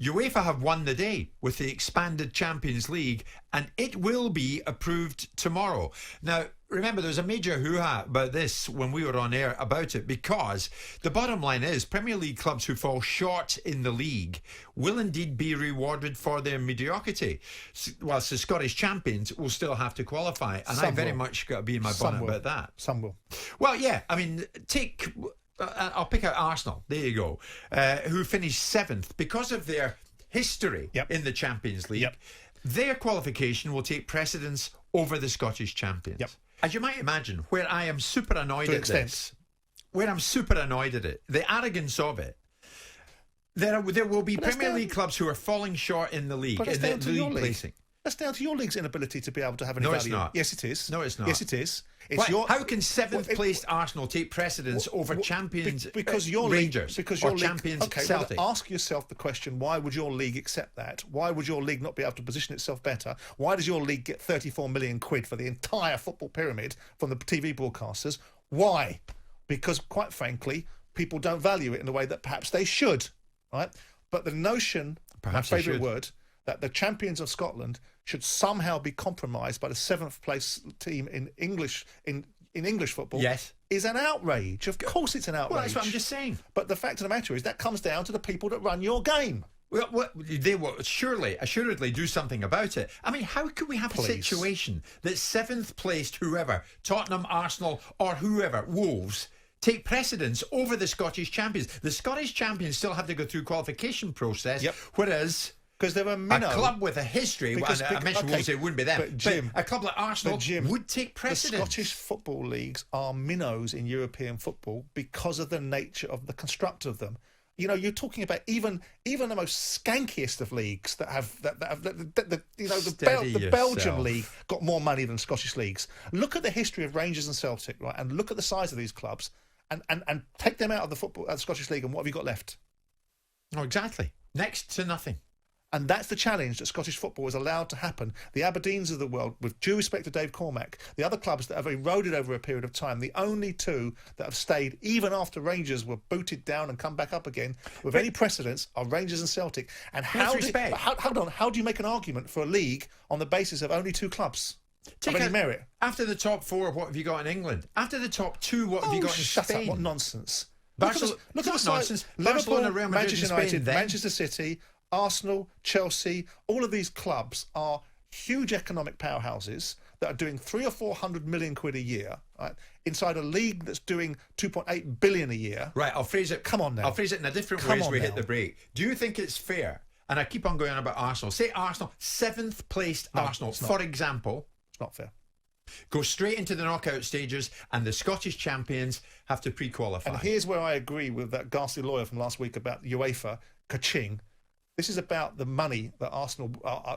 UEFA have won the day with the expanded Champions League, and it will be approved tomorrow. Now, remember, there was a major hoo-ha about this when we were on air about it, because the bottom line is Premier League clubs who fall short in the league will indeed be rewarded for their mediocrity, whilst the Scottish champions will still have to qualify. And I very much got to be in my bonnet about that. Some will. Well, yeah, I mean, take... I'll pick out Arsenal. There you go. Who finished 7th because of their history in the Champions League. Their qualification will take precedence over the Scottish champions. As you might imagine, where I am super annoyed at this, where I'm super annoyed at it, the arrogance of it. There will be Premier League clubs who are falling short in the league, in the league placing. That's down to your league's inability to be able to have any value. It's not. Yes, it is. No, it's not. Yes, it is. How can 7th placed Arsenal take precedence over champions because your Rangers league, or champions Celtic? Well, ask yourself the question, why would your league accept that? Why would your league not be able to position itself better? Why does your league get 34 million quid for the entire football pyramid from the TV broadcasters? Why? Because, quite frankly, people don't value it in the way that perhaps they should, right? But the notion, perhaps my favourite word, that the champions of Scotland should somehow be compromised by the 7th place team in English football is an outrage. Of course it's an outrage. Well, that's what I'm just saying. But the fact of the matter is that comes down to the people that run your game. Well, they will assuredly do something about it. I mean, how could we have a situation that 7th placed whoever, Tottenham, Arsenal or whoever, Wolves, take precedence over the Scottish champions? The Scottish champions still have to go through qualification process, whereas... Because they're a club with a history, I mentioned Wolves, it wouldn't be them, but Jim, a club like Arsenal would take precedence. The Scottish football leagues are minnows in European football because of the nature of the construct of them. You know, you're talking about even the most skankiest of leagues that have the Belgian league got more money than Scottish leagues. Look at the history of Rangers and Celtic, right, and look at the size of these clubs, and take them out of the Scottish league, and what have you got left? Oh, exactly, next to nothing. And that's the challenge that Scottish football is allowed to happen. The Aberdeens of the world, with due respect to Dave Cormack, the other clubs that have eroded over a period of time, the only two that have stayed, even after Rangers were booted down and come back up again, with any precedence, are Rangers and Celtic. And how do you make an argument for a league on the basis of only two clubs? Take any merit? After the top 4, what have you got in England? After the top 2, what have you got in Spain? Shut up, what nonsense. Look at the nonsense. Liverpool, Manchester United, Manchester City, Arsenal, Chelsea, all of these clubs are huge economic powerhouses that are doing 300 or 400 million quid a year, right, inside a league that's doing 2.8 billion a year. Right, I'll phrase it. Come on now. I'll phrase it in a different way as we hit the break. Do you think it's fair? And I keep on going on about Arsenal. Say Arsenal, 7th placed Arsenal, for example. It's not fair. Go straight into the knockout stages, and the Scottish champions have to pre-qualify. And here's where I agree with that ghastly lawyer from last week about UEFA, Kaching. This is about the money that Arsenal,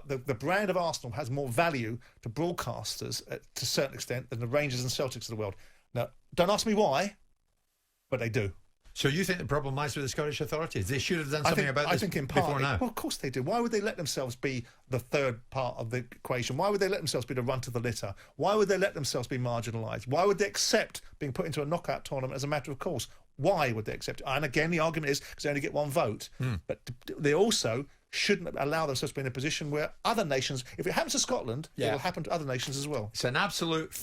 the brand of Arsenal has more value to broadcasters to a certain extent than the Rangers and Celtics of the world. Now, don't ask me why, but they do. So you think the problem lies with the Scottish authorities? They should have done something about this before now. Well, of course they do. Why would they let themselves be the third part of the equation? Why would they let themselves be the runt of the litter? Why would they let themselves be marginalised? Why would they accept being put into a knockout tournament as a matter of course? Why would they accept it? And again, the argument is because they only get one vote. But they also shouldn't allow themselves to be in a position where other nations, if it happens to Scotland, it will happen to other nations as well. It's an absolute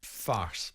farce.